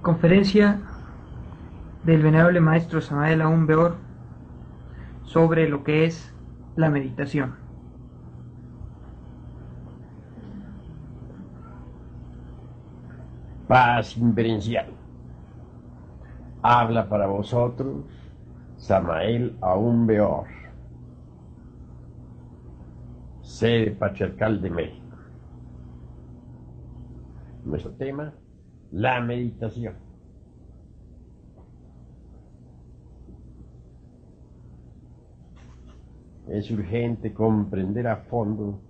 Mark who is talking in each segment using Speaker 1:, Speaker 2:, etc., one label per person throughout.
Speaker 1: Conferencia del venerable maestro Samael Aún Weor sobre lo que es la meditación.
Speaker 2: Paz inverencial. Habla para vosotros Samael Aún Weor, sede patriarcal de México. Nuestro tema, la meditación. Es urgente comprender a fondo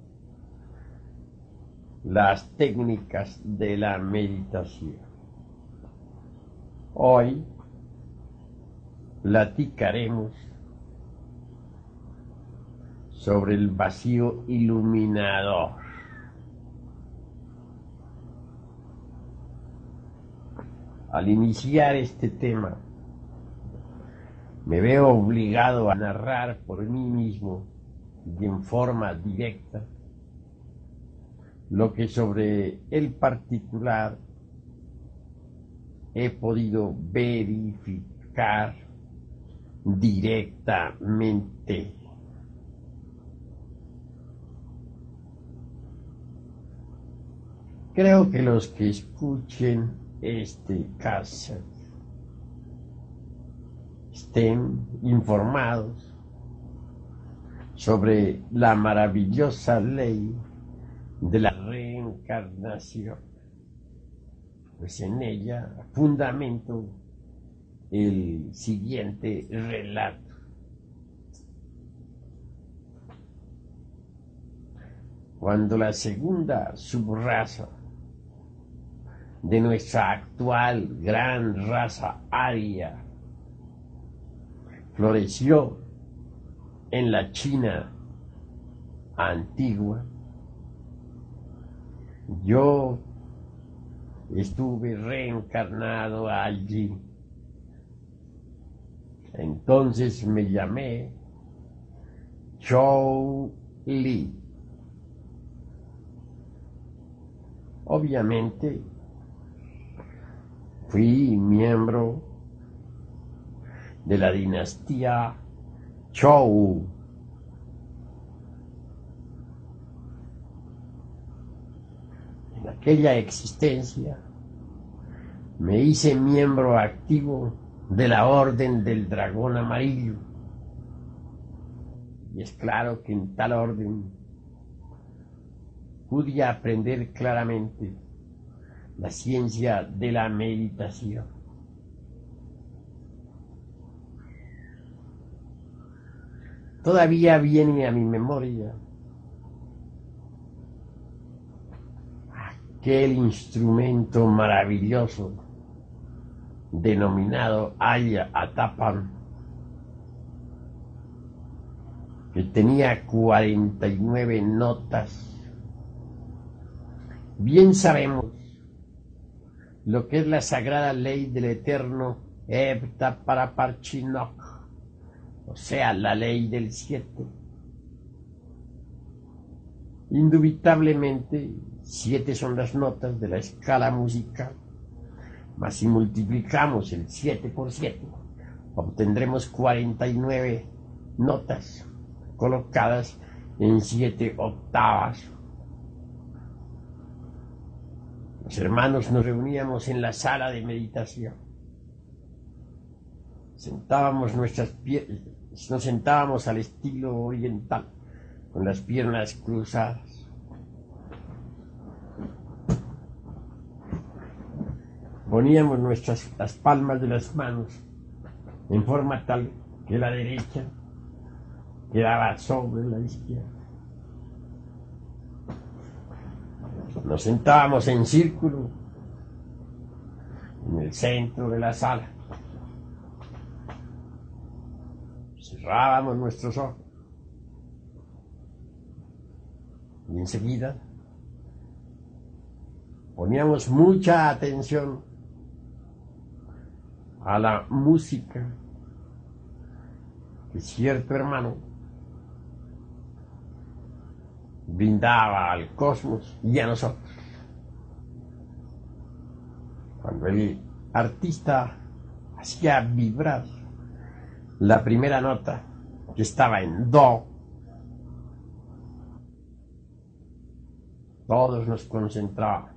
Speaker 2: las técnicas de la meditación. Hoy platicaremos sobre el vacío iluminador. Al iniciar este tema, me veo obligado a narrar por mí mismo y en forma directa lo que sobre el particular he podido verificar directamente. Creo que los que escuchen este cassette estén informados sobre la maravillosa ley de la reencarnación, pues en ella fundamento el siguiente relato. Cuando la segunda subraza de nuestra actual gran raza aria floreció en la China antigua, yo estuve reencarnado allí. Entonces me llamé Zhou Li. Obviamente fui miembro de la dinastía Zhou. En aquella existencia me hice miembro activo de la Orden del Dragón Amarillo. Y es claro que en tal orden pude aprender claramente la ciencia de la meditación. Todavía viene a mi memoria aquel instrumento maravilloso denominado Aya Atapan, que tenía 49 notas. Bien sabemos lo que es la sagrada ley del eterno Hepta Paraparchinok, o sea, la ley del 7. Indubitablemente, 7 son las notas de la escala musical, mas si multiplicamos el 7 por 7, obtendremos 49 notas colocadas en 7 octavas. Los hermanos nos reuníamos en la sala de meditación. Nos sentábamos al estilo oriental, con las piernas cruzadas. Poníamos las palmas de las manos en forma tal que la derecha quedaba sobre la izquierda. Nos sentábamos en círculo en el centro de la sala. Cerrábamos nuestros ojos y enseguida poníamos mucha atención a la música que cierto hermano brindaba al cosmos y a nosotros. Cuando él artista hacía vibrar la primera nota, que estaba en do, todos nos concentrábamos.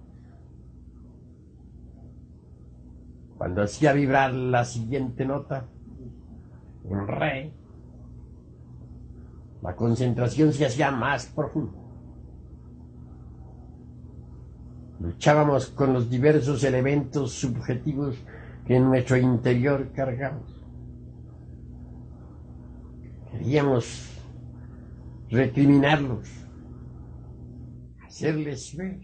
Speaker 2: Cuando hacía vibrar la siguiente nota, en re, la concentración se hacía más profunda. Luchábamos con los diversos elementos subjetivos que en nuestro interior cargamos. Queríamos recriminarlos, hacerles ver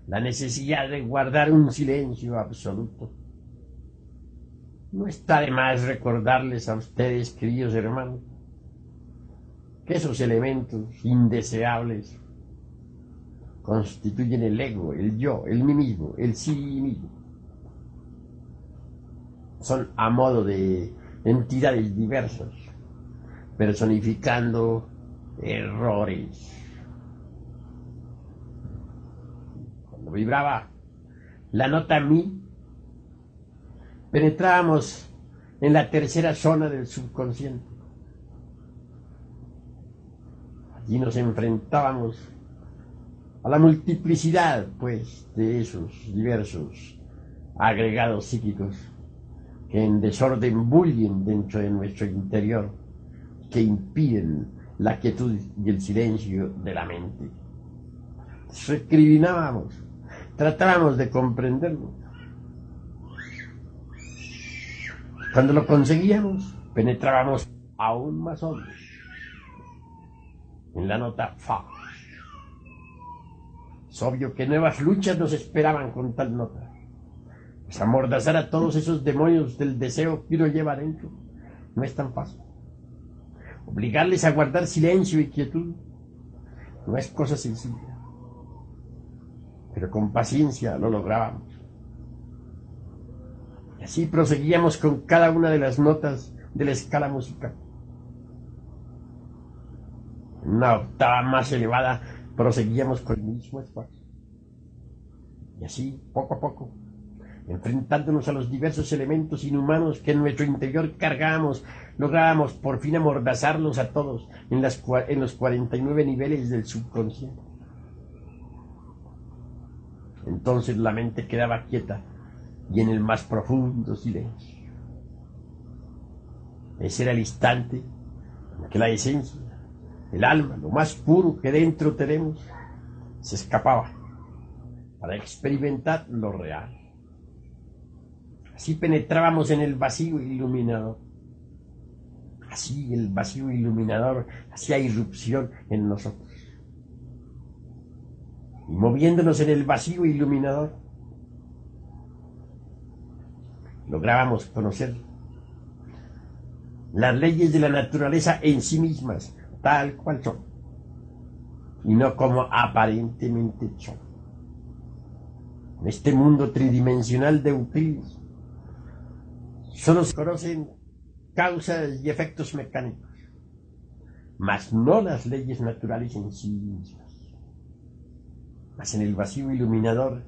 Speaker 2: la necesidad de guardar un silencio absoluto. No está de más recordarles a ustedes, queridos hermanos, que esos elementos indeseables constituyen el ego, el yo, el mí mismo, el sí mismo. Son a modo de entidades diversas, personificando errores. Cuando vibraba la nota mi, penetrábamos en la tercera zona del subconsciente. Allí nos enfrentábamos a la multiplicidad, pues, de esos diversos agregados psíquicos que en desorden bullen dentro de nuestro interior, que impiden la quietud y el silencio de la mente. Recriminábamos, tratábamos de comprenderlo. Cuando lo conseguíamos, penetrábamos aún más hondo en la nota fa. Es obvio que nuevas luchas nos esperaban con tal nota. Pues amordazar a todos esos demonios del deseo que uno lleva adentro no es tan fácil. Obligarles a guardar silencio y quietud no es cosa sencilla. Pero con paciencia lo lográbamos. Y así proseguíamos con cada una de las notas de la escala musical. En una octava más elevada proseguíamos con el mismo esfuerzo. Y así, poco a poco, enfrentándonos a los diversos elementos inhumanos que en nuestro interior cargábamos, lográbamos por fin amordazarlos a todos en los 49 niveles del subconsciente. Entonces la mente quedaba quieta y en el más profundo silencio. Ese era el instante en que la esencia, el alma, lo más puro que dentro tenemos, se escapaba para experimentar lo real. Así penetrábamos en el vacío iluminador. Así el vacío iluminador hacía irrupción en nosotros. Y moviéndonos en el vacío iluminador, lográbamos conocer las leyes de la naturaleza en sí mismas, tal cual son, y no como aparentemente son. En este mundo tridimensional de Euclides, solo se conocen causas y efectos mecánicos, mas no las leyes naturales en sí mismas. Mas en el vacío iluminador,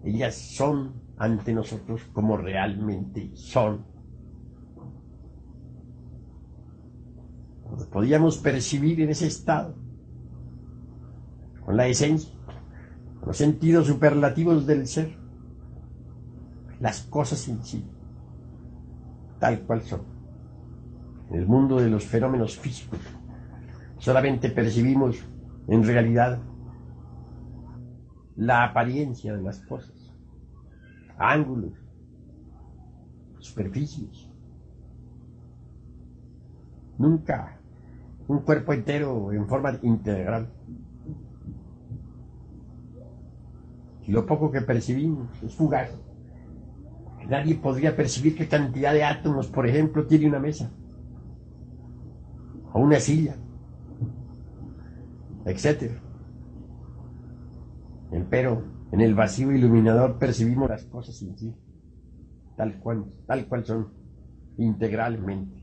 Speaker 2: ellas son ante nosotros como realmente son. Nos podíamos percibir en ese estado, con la esencia, con los sentidos superlativos del ser, las cosas en sí, tal cual son. En el mundo de los fenómenos físicos, solamente percibimos en realidad la apariencia de las cosas, ángulos, superficies. Nunca un cuerpo entero en forma integral. Y lo poco que percibimos es fugaz. Nadie podría percibir qué cantidad de átomos, por ejemplo, tiene una mesa, o una silla, etc. Pero en el vacío iluminador percibimos las cosas en sí, tal cual son, integralmente.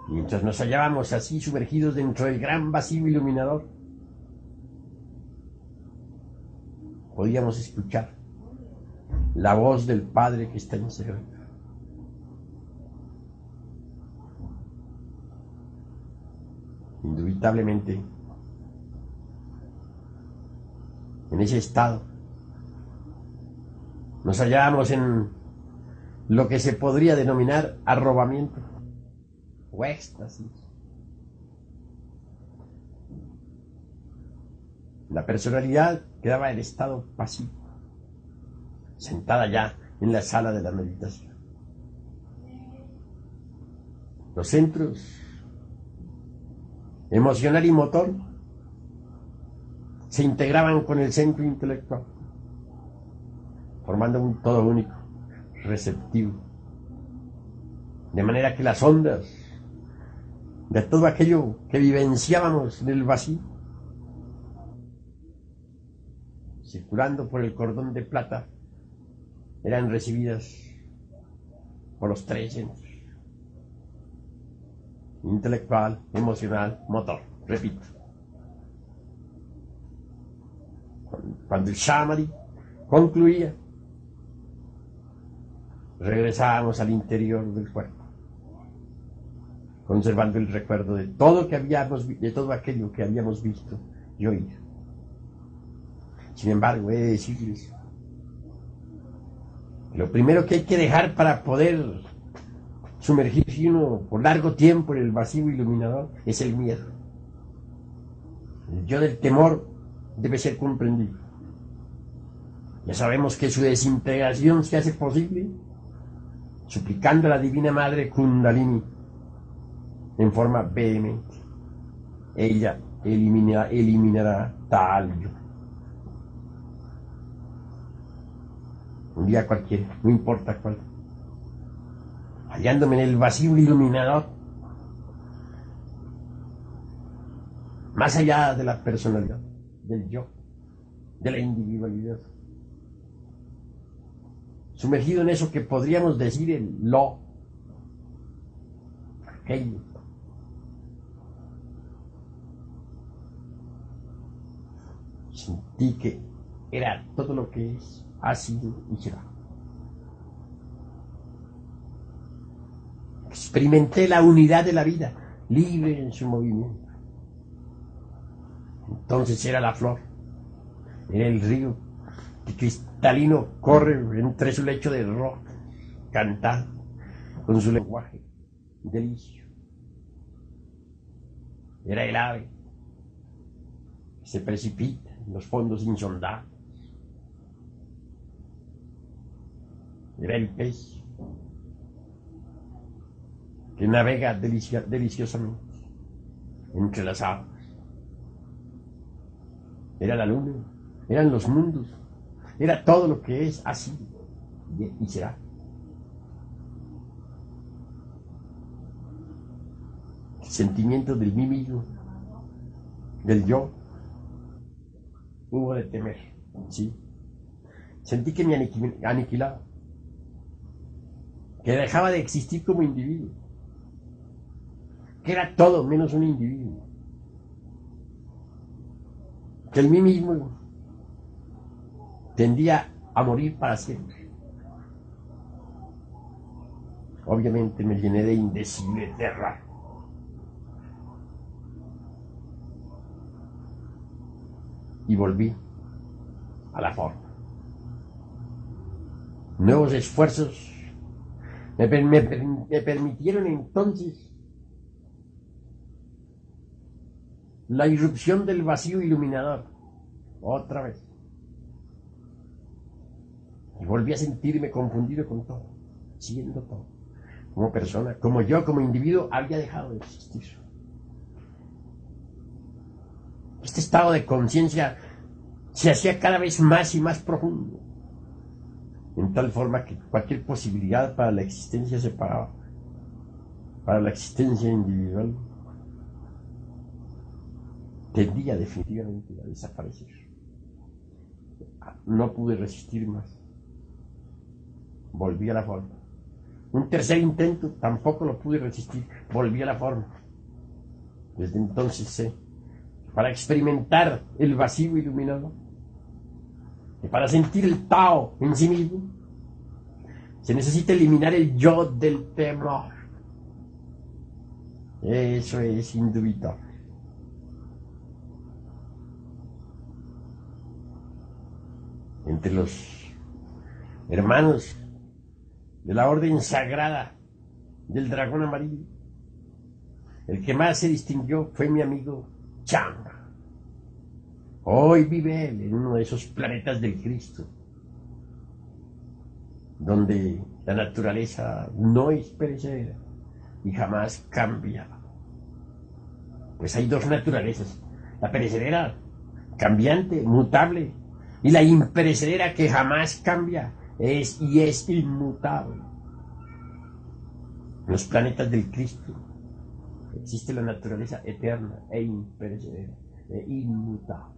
Speaker 2: Mientras nos hallábamos así sumergidos dentro del gran vacío iluminador, podíamos escuchar la voz del Padre que está en el cielo. Indubitablemente, en ese estado, nos hallábamos en lo que se podría denominar arrobamiento o éxtasis. La personalidad quedaba en estado pasivo, sentada ya en la sala de la meditación. Los centros emocional y motor se integraban con el centro intelectual, formando un todo único, receptivo, de manera que las ondas de todo aquello que vivenciábamos en el vacío, circulando por el cordón de plata, eran recibidas por los tres centros: intelectual, emocional, motor. Repito, cuando el Samadhi concluía, regresábamos al interior del cuerpo, conservando el recuerdo de todo aquello que habíamos visto y oído. Sin embargo, he de decirles que lo primero que hay que dejar para poder sumergirse uno por largo tiempo en el vacío iluminador es el miedo. El yo del temor debe ser comprendido. Ya sabemos que su desintegración se hace posible suplicando a la Divina Madre Kundalini en forma vehemente. Ella eliminará tal yo. Un día cualquiera, no importa cuál, hallándome en el vacío iluminador, más allá de la personalidad, del yo, de la individualidad, sumergido en eso que podríamos decir el lo, aquello. Sentí que era todo lo que es, ha sido y será. Experimenté la unidad de la vida, libre en su movimiento. Entonces era la flor, era el río que cristalino corre entre su lecho de roca, cantando con su lenguaje delicio. Era el ave que se precipita en los fondos insondables. Era el pez que navega deliciosamente entre las aguas. Era la luna, eran los mundos, era todo lo que es, ha sido y será. El sentimiento del mí mismo, del yo, hubo de temer, ¿sí? Sentí que me aniquilaba, que dejaba de existir como individuo, que era todo menos un individuo, que el mí mismo tendía a morir para siempre. Obviamente me llené de indecible terror. Y volví a la forma. Nuevos esfuerzos me permitieron entonces la irrupción del vacío iluminador, otra vez. Y volví a sentirme confundido con todo, siendo todo. Como persona, como yo, como individuo, había dejado de existir. Este estado de conciencia se hacía cada vez más y más profundo, en tal forma que cualquier posibilidad para la existencia separada, para la existencia individual, tendía definitivamente a desaparecer. No pude resistir más. Volví a la forma. Un tercer intento, tampoco lo pude resistir. Volví a la forma. Desde entonces sé, para experimentar el vacío iluminado, que para sentir el Tao en sí mismo se necesita eliminar el yo del temor. Eso es indubitable. Entre los hermanos de la Orden Sagrada del Dragón Amarillo, el que más se distinguió fue mi amigo Chang. Hoy vive él en uno de esos planetas del Cristo, donde la naturaleza no es perecedera y jamás cambia. Pues hay dos naturalezas: la perecedera, cambiante, mutable, y la imperecedera, que jamás cambia, es inmutable. En los planetas del Cristo existe la naturaleza eterna e imperecedera e inmutable,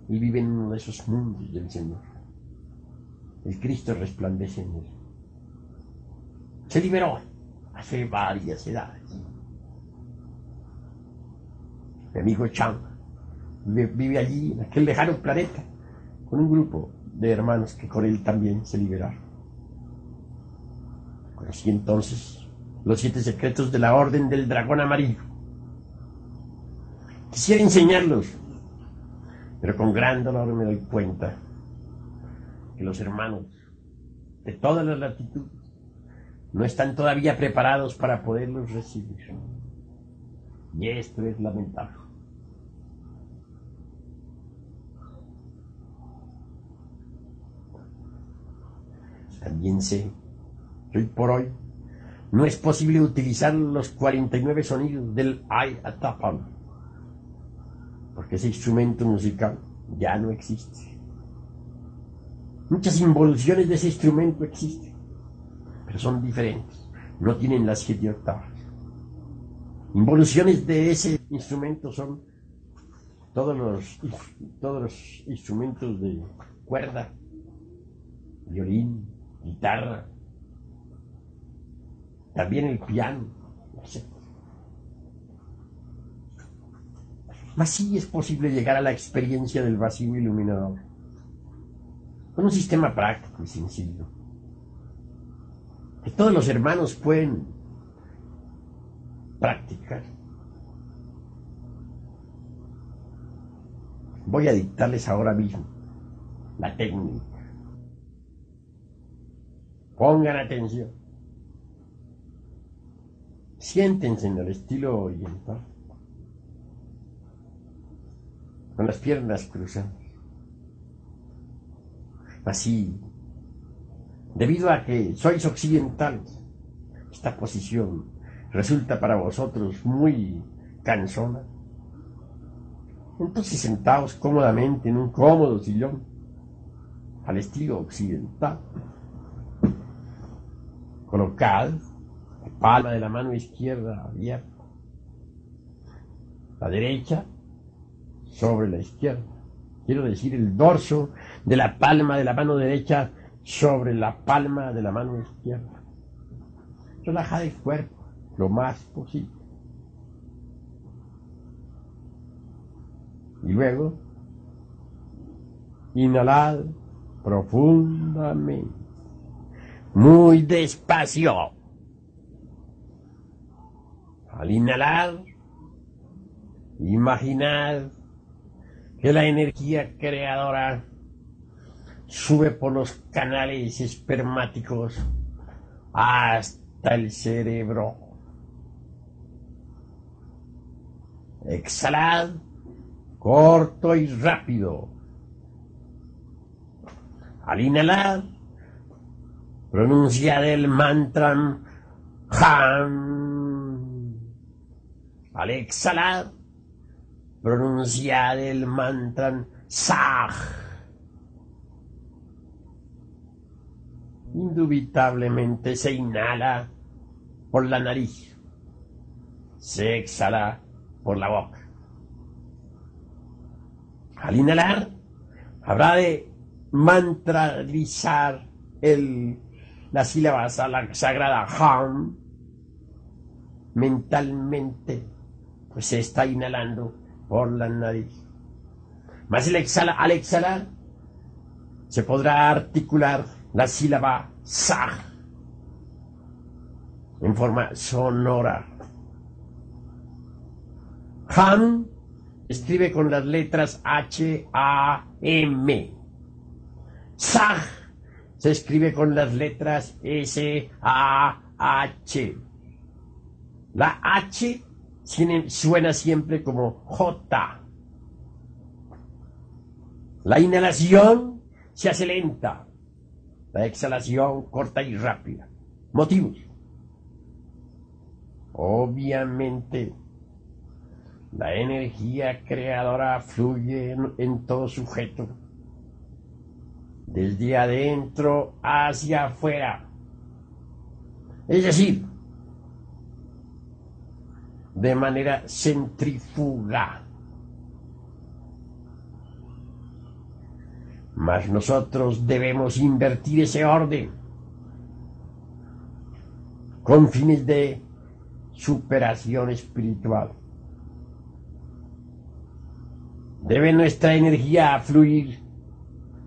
Speaker 2: y vive en uno de esos mundos del Señor. El Cristo resplandece en él. Se liberó hace varias edades. Mi amigo Chang vive allí, en aquel lejano planeta, con un grupo de hermanos que con él también se liberaron. Conocí entonces los 7 secretos de la Orden del Dragón Amarillo. Quisiera enseñarlos, pero con gran dolor me doy cuenta que los hermanos de todas las latitudes no están todavía preparados para poderlos recibir. Y esto es lamentable. También sé que hoy por hoy no es posible utilizar los 49 sonidos del Ayatapam, porque ese instrumento musical ya no existe. Muchas involuciones de ese instrumento existen, pero son diferentes, no tienen las 7 octavas. Involuciones de ese instrumento son todos los instrumentos de cuerda, violín, guitarra, también el piano, etc. Mas sí es posible llegar a la experiencia del vacío iluminador con un sistema práctico y sencillo que todos los hermanos pueden practicar. Voy a dictarles ahora mismo la técnica. Pongan atención. Siéntense en el estilo oriental, con las piernas cruzadas. Así, debido a que sois occidentales, esta posición resulta para vosotros muy cansona. Entonces sentaos cómodamente en un cómodo sillón, al estilo occidental. Colocad la palma de la mano izquierda abierta, la derecha sobre la izquierda. Quiero decir, el dorso de la palma de la mano derecha sobre la palma de la mano izquierda. Relajad el cuerpo lo más posible. Y luego, inhalad profundamente, muy despacio. Al inhalar, imaginad que la energía creadora sube por los canales espermáticos hasta el cerebro. Exhalad corto y rápido. Al inhalar, pronunciad el mantra Ham. Al exhalar, pronunciad el mantra Sah. Indubitablemente se inhala por la nariz, se exhala por la boca. Al inhalar, habrá de mantralizar la sílaba sagrada Ham mentalmente, pues se está inhalando por la nariz. Mas al exhalar, se podrá articular la sílaba sa en forma sonora. Ham escribe con las letras H-A-M. Saj se escribe con las letras S-A-H. La H suena siempre como J. La inhalación se hace lenta, la exhalación corta y rápida. Motivos. Obviamente, la energía creadora fluye en todo sujeto, desde adentro hacia afuera. Es decir, de manera centrífuga. Mas nosotros debemos invertir ese orden con fines de superación espiritual. Debe nuestra energía fluir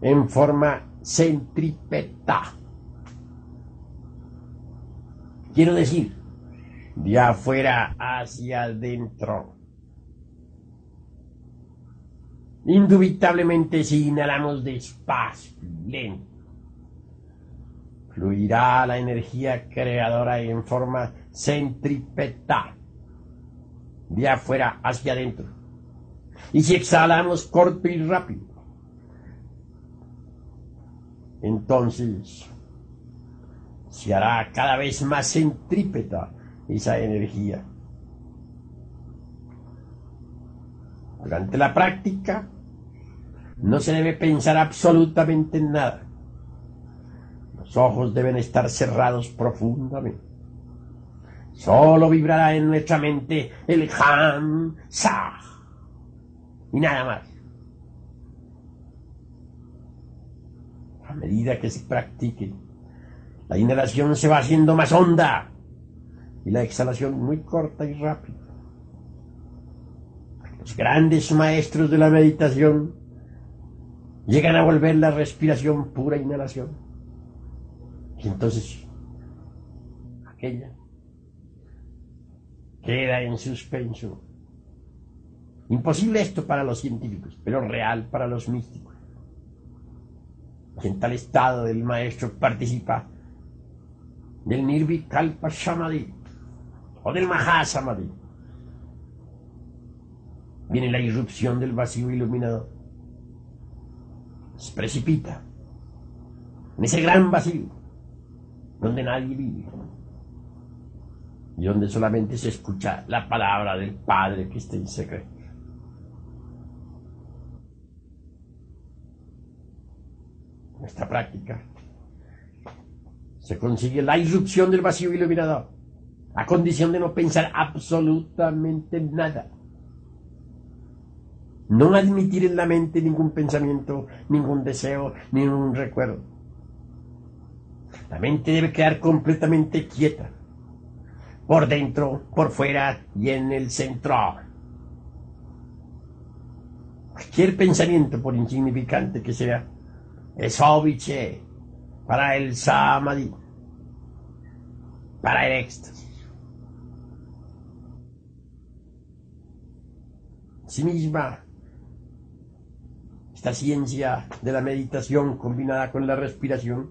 Speaker 2: en forma centrípeta. Quiero decir, de afuera hacia adentro. Indubitablemente, si inhalamos despacio y lento, fluirá la energía creadora en forma centrípeta, de afuera hacia adentro. Y si exhalamos corto y rápido, entonces se hará cada vez más centrípeta esa energía. Durante la práctica no se debe pensar absolutamente en nada. Los ojos deben estar cerrados profundamente. Solo vibrará en nuestra mente el Ham Sa y nada más. A medida que se practique, la inhalación se va haciendo más honda y la exhalación muy corta y rápida. Los grandes maestros de la meditación llegan a volver la respiración pura inhalación. Y entonces, aquella queda en suspenso. Imposible esto para los científicos, pero real para los místicos. Y en tal estado el maestro participa del Nirvikalpa Samadhi o del Mahasamadhi. Viene la irrupción del vacío iluminador. Se precipita en ese gran vacío donde nadie vive y donde solamente se escucha la palabra del Padre que está en secreto. En esta práctica se consigue la irrupción del vacío iluminador, a condición de no pensar absolutamente nada. No admitir en la mente ningún pensamiento, ningún deseo, ningún recuerdo. La mente debe quedar completamente quieta, por dentro, por fuera y en el centro. Cualquier pensamiento, por insignificante que sea, es óbice para el samadhi, para el éxtasis. Asimismo, esta ciencia de la meditación combinada con la respiración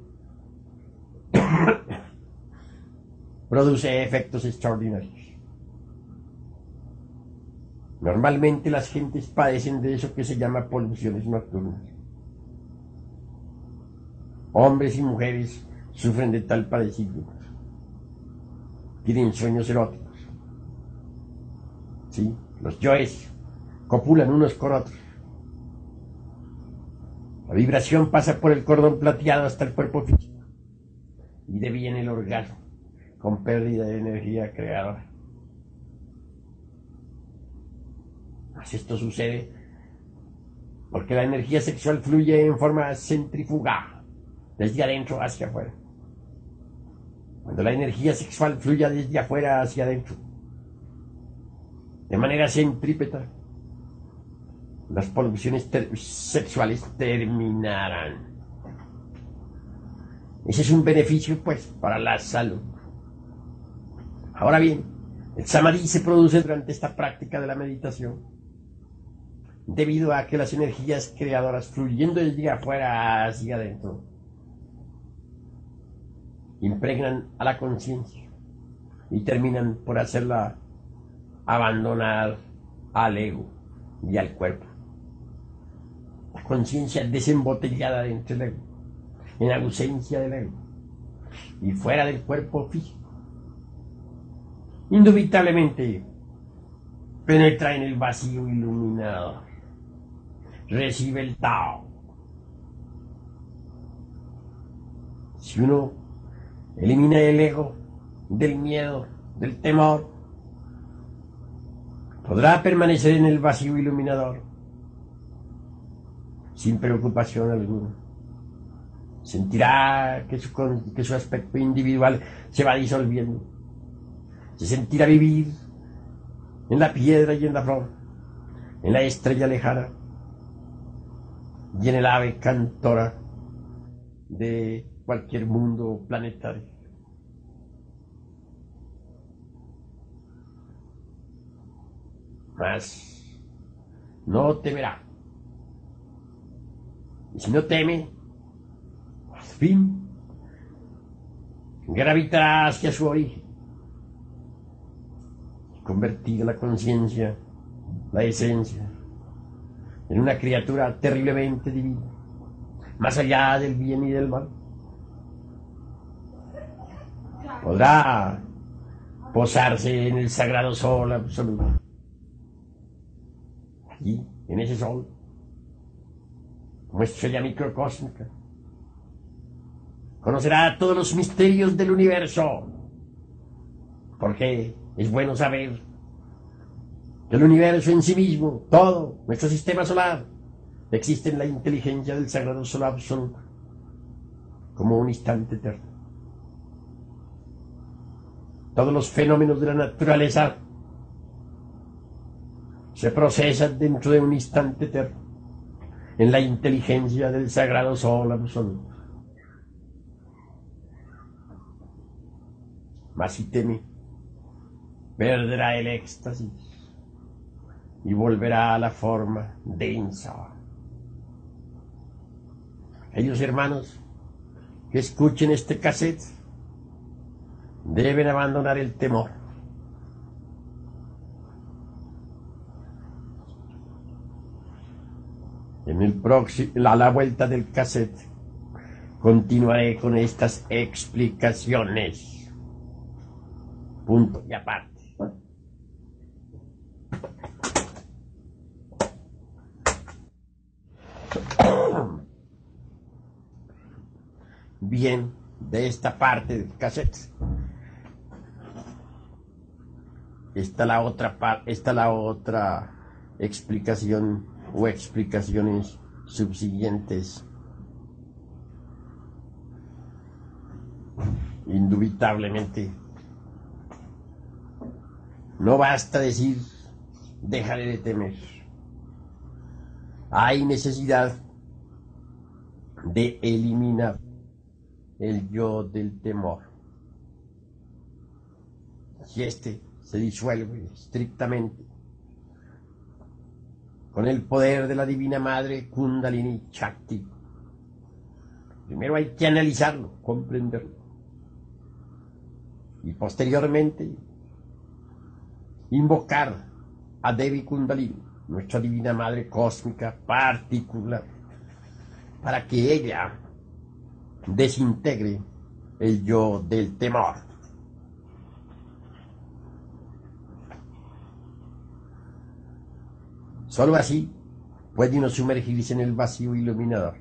Speaker 2: produce efectos extraordinarios. Normalmente las gentes padecen de eso que se llama poluciones nocturnas. Hombres y mujeres sufren de tal padecimiento. Tienen sueños eróticos. ¿Sí? Los yoes copulan unos con otros. La vibración pasa por el cordón plateado hasta el cuerpo físico y deviene el orgasmo con pérdida de energía creadora. Mas esto sucede porque la energía sexual fluye en forma centrífuga, desde adentro hacia afuera. Cuando la energía sexual fluye desde afuera hacia adentro, de manera centrípeta, las poluciones sexuales terminarán. Ese es un beneficio, pues, para la salud. Ahora bien, el samadhi se produce durante esta práctica de la meditación, debido a que las energías creadoras fluyendo desde afuera hacia adentro impregnan a la conciencia y terminan por hacerla abandonar al ego y al cuerpo. La conciencia desembotellada dentro del ego, en ausencia del ego y fuera del cuerpo físico, indubitablemente penetra en el vacío iluminador, recibe el Tao. Si uno elimina el ego del miedo, del temor, podrá permanecer en el vacío iluminador sin preocupación alguna. Sentirá que su aspecto individual se va disolviendo. Se sentirá vivir en la piedra y en la flor, en la estrella lejana y en el ave cantora de cualquier mundo planetario. Mas no temerá. Y si no teme, al fin gravitará hacia su origen, convertir la conciencia, la esencia, en una criatura terriblemente divina, más allá del bien y del mal. Podrá posarse en el sagrado sol absoluto. Allí, en ese sol, como estrella microcósmica, conocerá todos los misterios del universo, porque es bueno saber que el universo en sí mismo, todo, nuestro sistema solar, existe en la inteligencia del sagrado sol absoluto, como un instante eterno. Todos los fenómenos de la naturaleza se procesan dentro de un instante eterno, en la inteligencia del sagrado sol absoluto. Mas si teme, perderá el éxtasis y volverá a la forma densa. Aquellos hermanos que escuchen este cassette deben abandonar el temor. En el próximo, a la vuelta del cassette, continuaré con estas explicaciones. Punto y aparte. Bien, de esta parte del cassette está la otra explicación o explicaciones subsiguientes. Indubitablemente, no basta decir dejaré de temer. Hay necesidad de eliminar el yo del temor. Si este se disuelve estrictamente con el poder de la Divina Madre Kundalini Shakti, primero hay que analizarlo, comprenderlo, y posteriormente invocar a Devi Kundalini, nuestra Divina Madre Cósmica particular, para que ella desintegre el yo del temor. Solo así puede uno sumergirse en el vacío iluminador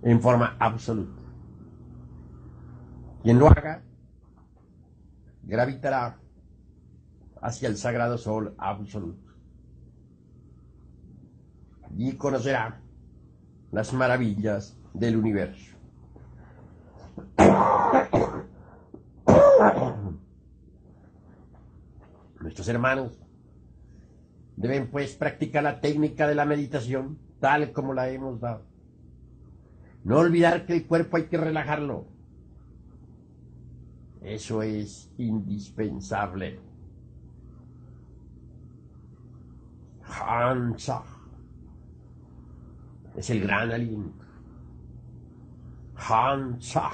Speaker 2: en forma absoluta. Quien lo haga gravitará hacia el sagrado sol absoluto y conocerá las maravillas del universo. Nuestros hermanos deben pues practicar la técnica de la meditación tal como la hemos dado, No olvidar que el cuerpo hay que relajarlo. Eso es indispensable. Hansa es el gran aliento. Hansa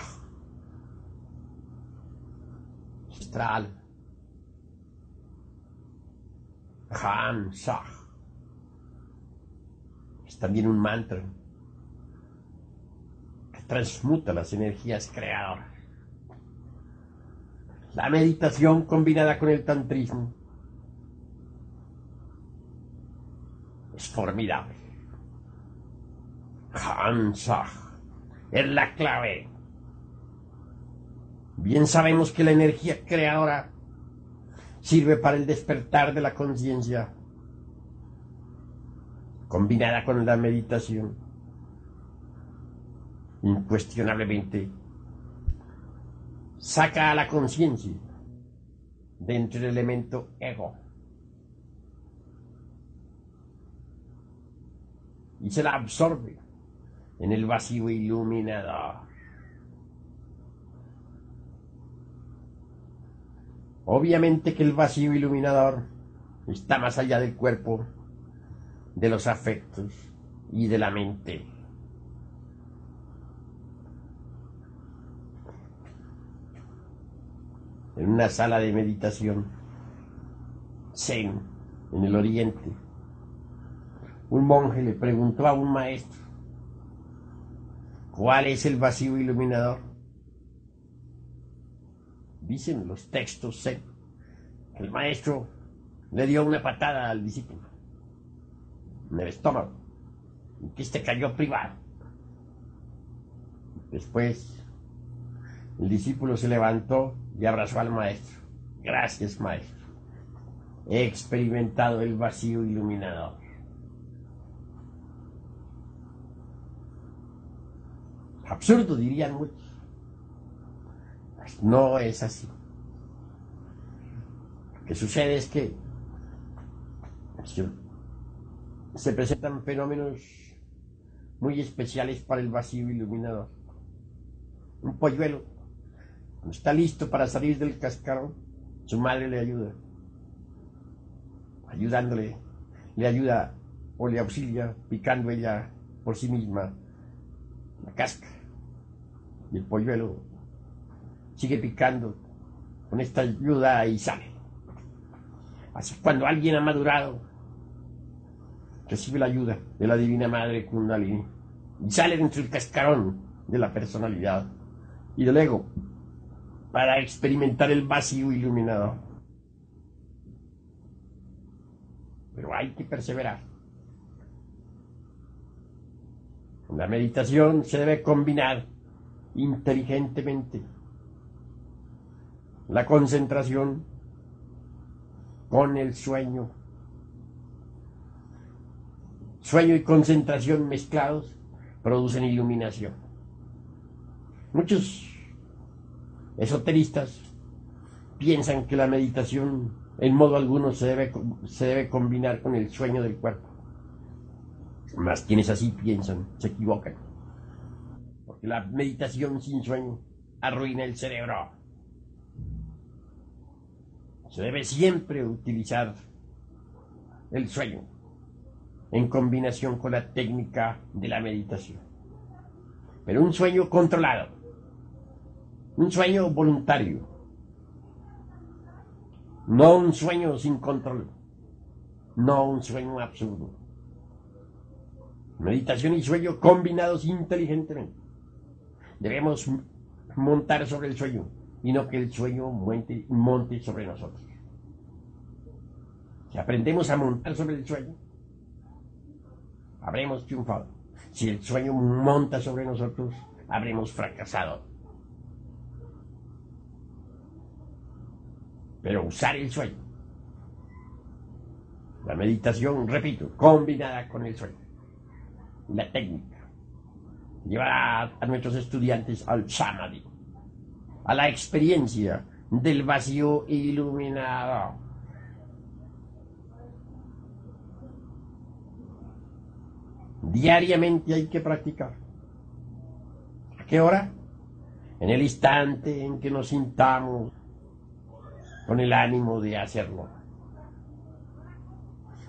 Speaker 2: astral. Hansa es también un mantra que transmuta las energías creadoras. La meditación combinada con el tantrismo es formidable. Hansa es la clave. Bien sabemos que la energía creadora sirve para el despertar de la conciencia, combinada con la meditación. Incuestionablemente saca a la conciencia de entre el elemento ego y se la absorbe en el vacío iluminador. Obviamente que el vacío iluminador está más allá del cuerpo, de los afectos y de la mente. En una sala de meditación zen en el oriente, un monje le preguntó a un maestro: ¿cuál es el vacío iluminador? Dicen los textos zen que el maestro le dio una patada al discípulo en el estómago y que este cayó privado. Después el discípulo se levantó y abrazó al maestro. Gracias, maestro. He experimentado el vacío iluminador. Absurdo, dirían muchos. Pues no es así. Lo que sucede es que se presentan fenómenos muy especiales para el vacío iluminador. Un polluelo, cuando está listo para salir del cascarón, su madre le ayuda. Ayudándole, le ayuda o le auxilia picando ella por sí misma la cáscara. Y el polluelo sigue picando con esta ayuda y sale. Así cuando alguien ha madurado, recibe la ayuda de la Divina Madre Kundalini y sale dentro del cascarón de la personalidad y del ego para experimentar el vacío iluminador. Pero hay que perseverar. En la meditación se debe combinar inteligentemente la concentración con el sueño. Sueño y concentración mezclados producen iluminación. Muchos esoteristas piensan que la meditación en modo alguno se debe combinar con el sueño del cuerpo. Mas quienes así piensan se equivocan, porque la meditación sin sueño arruina el cerebro. Se debe siempre utilizar el sueño en combinación con la técnica de la meditación. Pero un sueño controlado, un sueño voluntario, no un sueño sin control, no un sueño absurdo. Meditación y sueño combinados inteligentemente. Debemos montar sobre el sueño y no que el sueño monte sobre nosotros. Si aprendemos a montar sobre el sueño, habremos triunfado. Si el sueño monta sobre nosotros, habremos fracasado. Pero usar el sueño, la meditación, repito, combinada con el sueño, la técnica, llevará a nuestros estudiantes al samadhi, a la experiencia del vacío iluminado. Diariamente hay que practicar. qué hora? En el instante en que nos sintamos con el ánimo de hacerlo.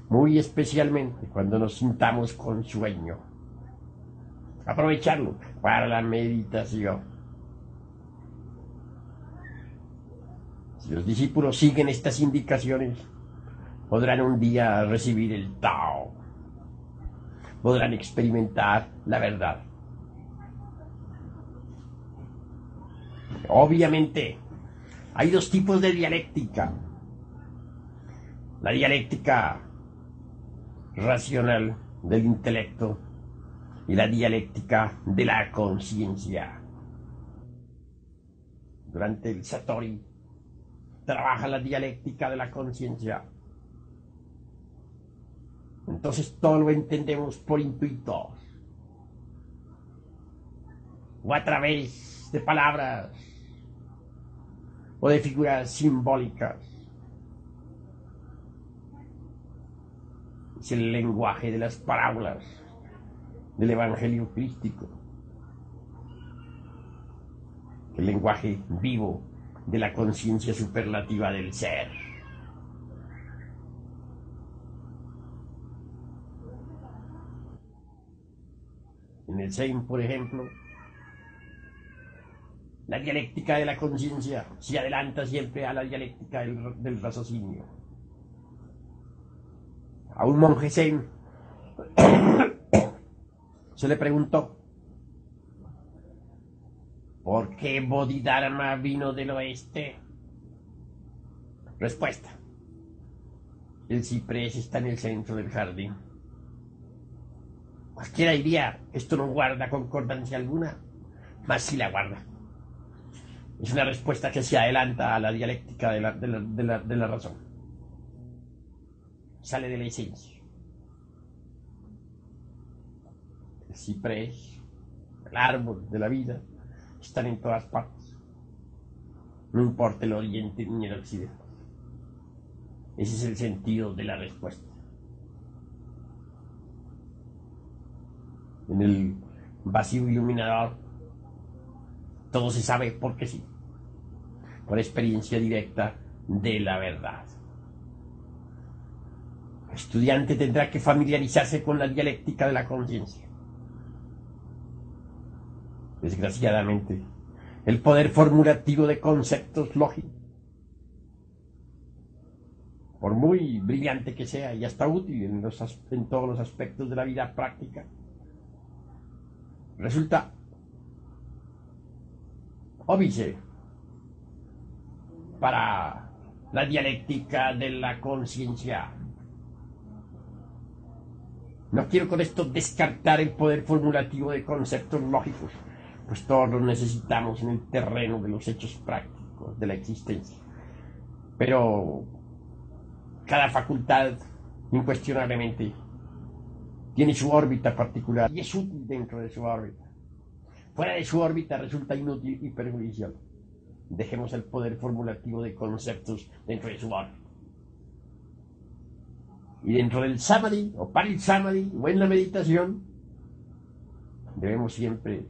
Speaker 2: Muy especialmente cuando nos sintamos con sueño. Aprovecharlo para la meditación. Si los discípulos siguen estas indicaciones, podrán un día recibir el Tao. Podrán experimentar la verdad. Obviamente, hay dos tipos de dialéctica. La dialéctica racional del intelecto y la dialéctica de la conciencia. Durante el Satori trabaja la dialéctica de la conciencia. Entonces todo lo entendemos por intuitos o a través de palabras o de figuras simbólicas. Es el lenguaje de las parábolas del Evangelio crístico, el lenguaje vivo de la conciencia superlativa del ser. En el Zen, por ejemplo, la dialéctica de la conciencia se adelanta siempre a la dialéctica del raciocinio. A un monje Zen se le preguntó: ¿por qué Bodhidharma vino del oeste? Respuesta: el ciprés está en el centro del jardín. Cualquiera diría: esto no guarda concordancia alguna, mas sí la guarda. Es una respuesta que se adelanta a la dialéctica de la razón. Sale de la esencia. El ciprés, el árbol de la vida, están en todas partes. No importa el oriente ni el occidente. Ese es el sentido de la respuesta. En el vacío iluminador todo se sabe porque sí, por experiencia directa de la verdad. El estudiante tendrá que familiarizarse con la dialéctica de la conciencia. Desgraciadamente, el poder formulativo de conceptos lógicos, por muy brillante que sea y hasta útil en todos los aspectos de la vida práctica, resulta óbice para la dialéctica de la conciencia. No quiero con esto descartar el poder formulativo de conceptos lógicos, pues todos los necesitamos en el terreno de los hechos prácticos de la existencia. Pero cada facultad, incuestionablemente, tiene su órbita particular y es útil dentro de su órbita. Fuera de su órbita resulta inútil y perjudicial. Dejemos el poder formulativo de conceptos dentro de su órbita. Y dentro del samadhi, o para el samadhi, o en la meditación, debemos siempre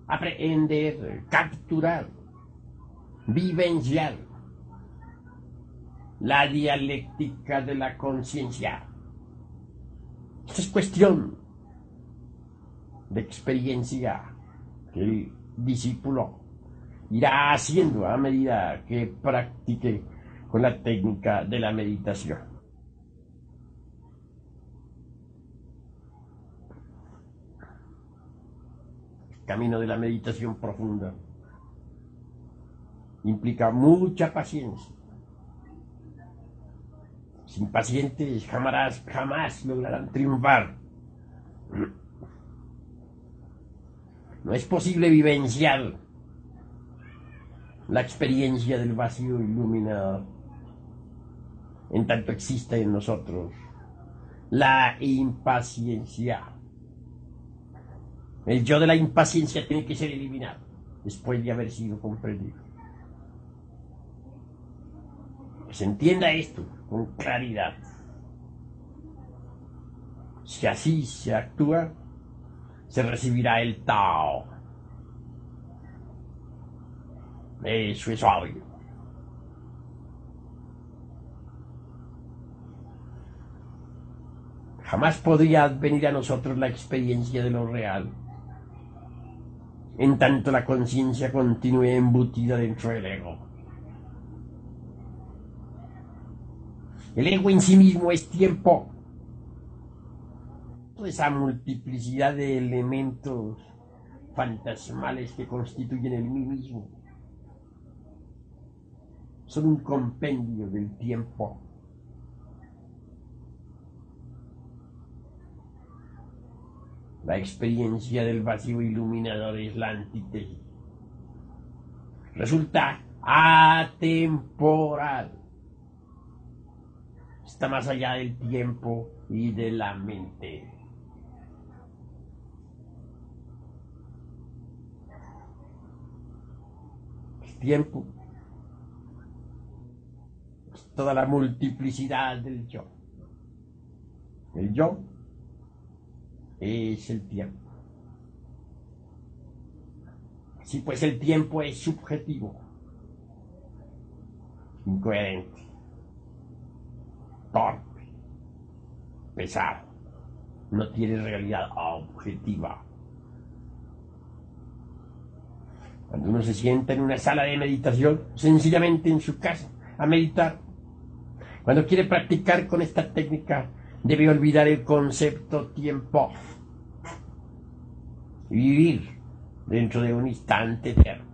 Speaker 2: aprender, capturar, vivenciar la dialéctica de la conciencia. Esto es cuestión de experiencia que el discípulo irá haciendo a medida que practique con la técnica de la meditación. El camino de la meditación profunda implica mucha paciencia. Sin pacientes jamás lograrán triunfar. No es posible vivenciar la experiencia del vacío iluminado en tanto existe en nosotros la impaciencia. El yo de la impaciencia tiene que ser eliminado después de haber sido comprendido. Que se entienda esto con claridad. Si así se actúa, se recibirá el Tao. Eso es obvio. Jamás podría venir a nosotros la experiencia de lo real, en tanto la conciencia continúe embutida dentro del ego. El ego en sí mismo es tiempo. Toda esa multiplicidad de elementos fantasmales que constituyen el mí mismo son un compendio del tiempo. La experiencia del vacío iluminador es la antítesis. Resulta atemporal. Está más allá del tiempo y de la mente. El tiempo es toda la multiplicidad del yo. El yo es el tiempo. Así pues, el tiempo es subjetivo, incoherente, torpe, pesado, no tiene realidad objetiva. Cuando uno se sienta en una sala de meditación, sencillamente en su casa, a meditar, cuando quiere practicar con esta técnica, debe olvidar el concepto tiempo y vivir dentro de un instante eterno.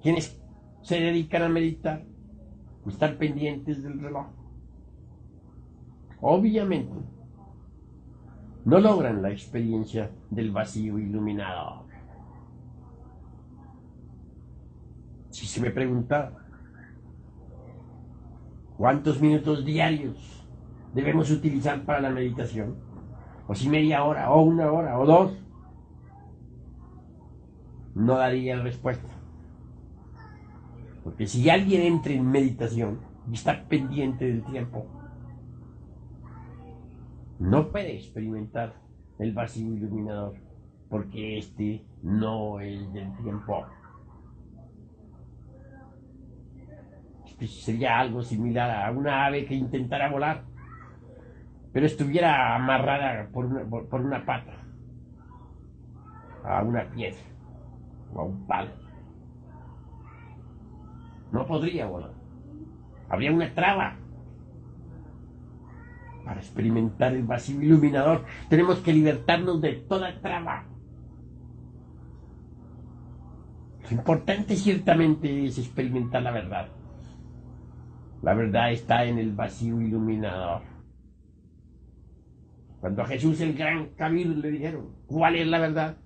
Speaker 2: Quienes se dedican a meditar están pendientes del reloj. Obviamente, no logran la experiencia del vacío iluminado. Si se me pregunta cuántos minutos diarios debemos utilizar para la meditación, o si media hora, o una hora, o dos, no daría respuesta. Porque si alguien entra en meditación y está pendiente del tiempo, no puede experimentar el vacío iluminador, porque este no es del tiempo. Este sería algo similar a una ave que intentara volar, pero estuviera amarrada por una pata a una piedra o a un palo. No podría volar. Habría una traba. Para experimentar el vacío iluminador tenemos que libertarnos de toda traba. Lo importante ciertamente es experimentar la verdad. La verdad está en el vacío iluminador. Cuando a Jesús el gran Kabir le dijeron, ¿cuál es la verdad?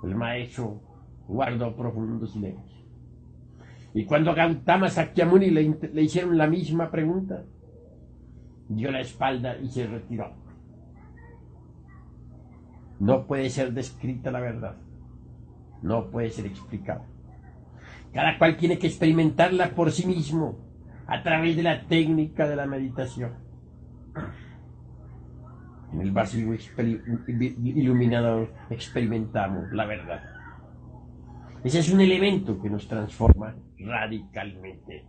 Speaker 2: El maestro guardó profundo silencio. Y cuando a Gautama Sakyamuni le hicieron la misma pregunta, dio la espalda y se retiró. No puede ser descrita la verdad. No puede ser explicada. Cada cual tiene que experimentarla por sí mismo, a través de la técnica de la meditación. En el vacío iluminador experimentamos la verdad. Ese es un elemento que nos transforma radicalmente.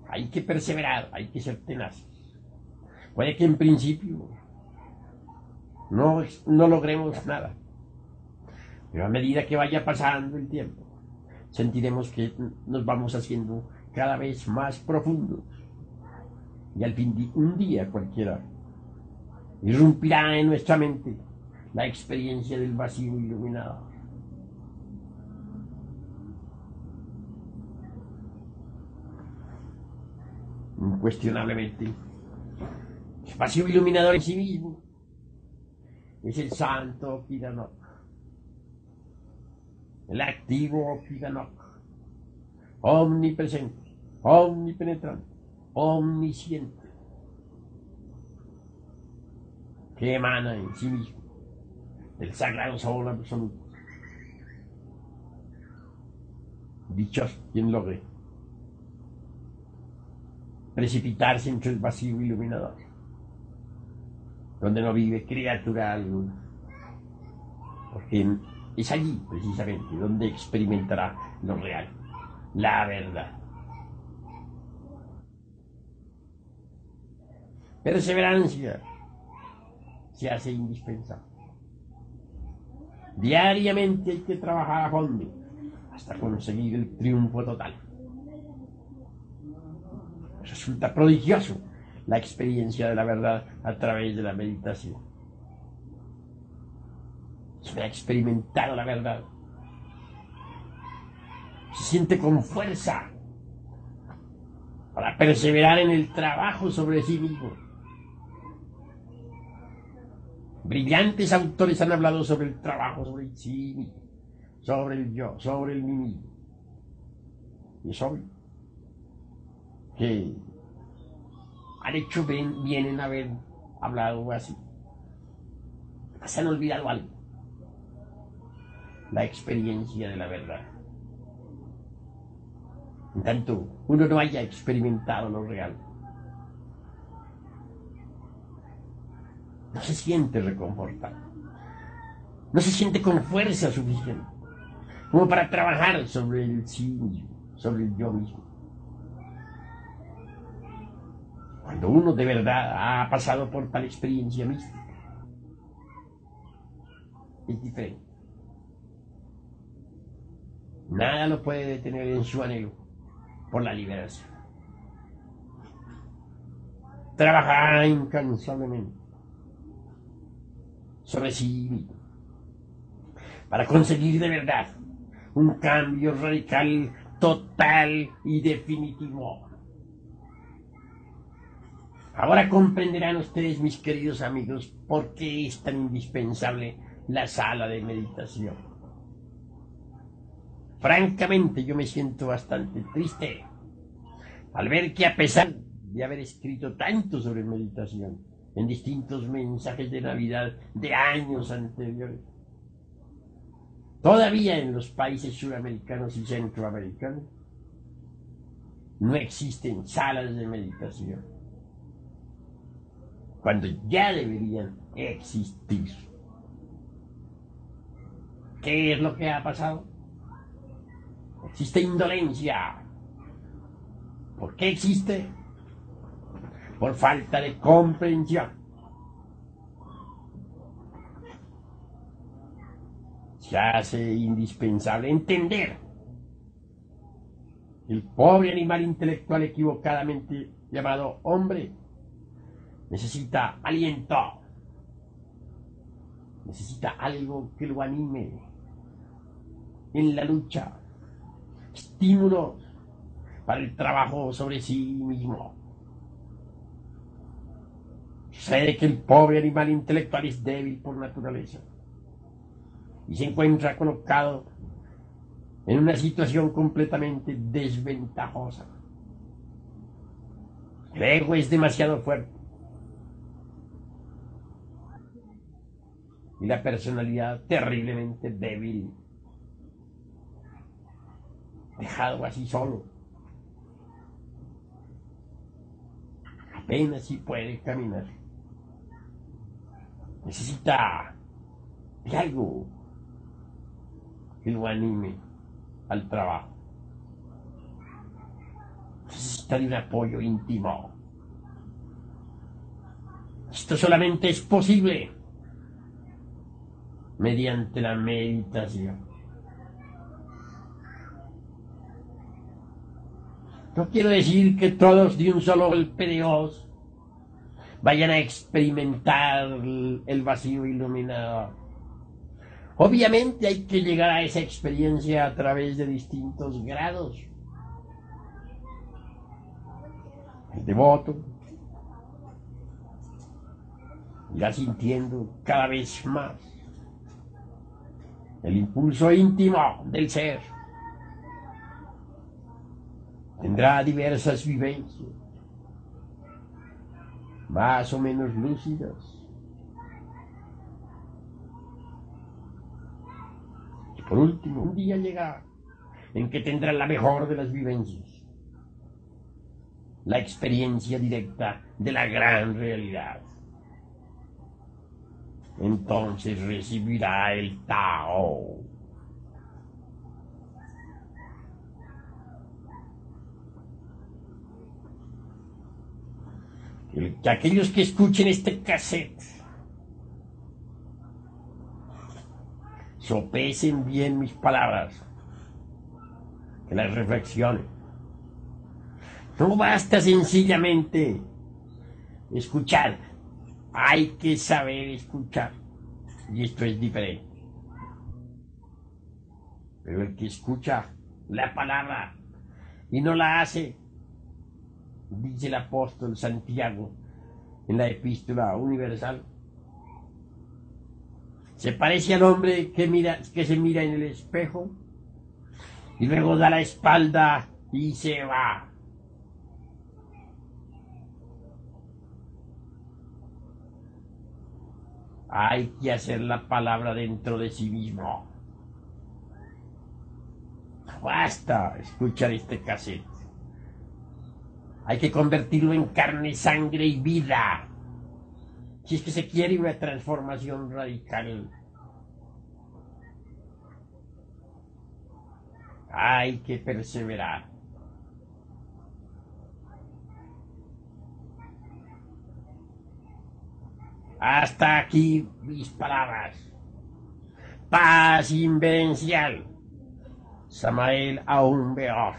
Speaker 2: Hay que perseverar, hay que ser tenaces. Puede que en principio no logremos nada, pero a medida que vaya pasando el tiempo, sentiremos que nos vamos haciendo cada vez más profundos. Y al fin de un día cualquiera irrumpirá en nuestra mente la experiencia del vacío iluminado. Incuestionablemente, el vacío iluminador en sí mismo es el santo Kiranok, el activo Kiranok, omnipresente, omnipenetrante, omnisciente, que emana en sí mismo del sagrado sol absoluto. Dichoso quien logre precipitarse entre el vacío iluminador. donde no vive criatura alguna, porque es allí precisamente donde experimentará lo real, la verdad. Perseverancia se hace indispensable. Diariamente hay que trabajar a fondo hasta conseguir el triunfo total. Resulta prodigioso la experiencia de la verdad a través de la meditación. Se ha experimentado la verdad. Se siente con fuerza para perseverar en el trabajo sobre sí mismo. Brillantes autores han hablado sobre el trabajo sobre el sí mismo, sobre el yo, sobre el mí mismo. Y es obvio que han hecho bien en haber hablado así. Se han olvidado algo: la experiencia de la verdad. En tanto uno no haya experimentado lo real, no se siente reconfortado, no se siente con fuerza suficiente como para trabajar sobre el sí mismo, sobre el yo mismo. Cuando uno de verdad ha pasado por tal experiencia mística, es diferente. Nada lo puede detener en su anhelo por la liberación. Trabajar incansablemente sobre sí mismo para conseguir de verdad un cambio radical, total y definitivo. Ahora comprenderán ustedes, mis queridos amigos, por qué es tan indispensable la sala de meditación. Francamente, yo me siento bastante triste al ver que, a pesar de haber escrito tanto sobre meditación en distintos mensajes de Navidad de años anteriores, todavía en los países suramericanos y centroamericanos no existen salas de meditación, cuando ya deberían existir. ¿Qué es lo que ha pasado? Existe indolencia. ¿Por qué existe? Por falta de comprensión. Se hace indispensable entender que el pobre animal intelectual equivocadamente llamado hombre necesita aliento, necesita algo que lo anime en la lucha, estímulos para el trabajo sobre sí mismo. Sucede que el pobre animal intelectual es débil por naturaleza y se encuentra colocado en una situación completamente desventajosa. El ego es demasiado fuerte y la personalidad terriblemente débil. Dejado así solo, apenas si puede caminar. Necesita de algo que lo anime al trabajo. Necesita de un apoyo íntimo. Esto solamente es posible mediante la meditación. No quiero decir que todos de un solo golpe de hoz vayan a experimentar el vacío iluminador. Obviamente hay que llegar a esa experiencia a través de distintos grados. El devoto irá sintiendo cada vez más el impulso íntimo del ser. Tendrá diversas vivencias, más o menos lúcidas. Y por último, un día llegará en que tendrá la mejor de las vivencias, la experiencia directa de la gran realidad. entonces recibirá el Tao. Que aquellos que escuchen este cassette sopesen bien mis palabras, que las reflexionen. No basta sencillamente escuchar, hay que saber escuchar, y esto es diferente. Pero el que escucha la palabra y no la hace, dice el apóstol Santiago en la Epístola Universal, se parece al hombre que se mira en el espejo y luego da la espalda y se va. Hay que hacer la palabra dentro de sí mismo. Basta escuchar este cassette. Hay que convertirlo en carne, sangre y vida. Si es que se quiere una transformación radical, hay que perseverar. Hasta aquí mis palabras. Paz invencial. Samael Aún Beor.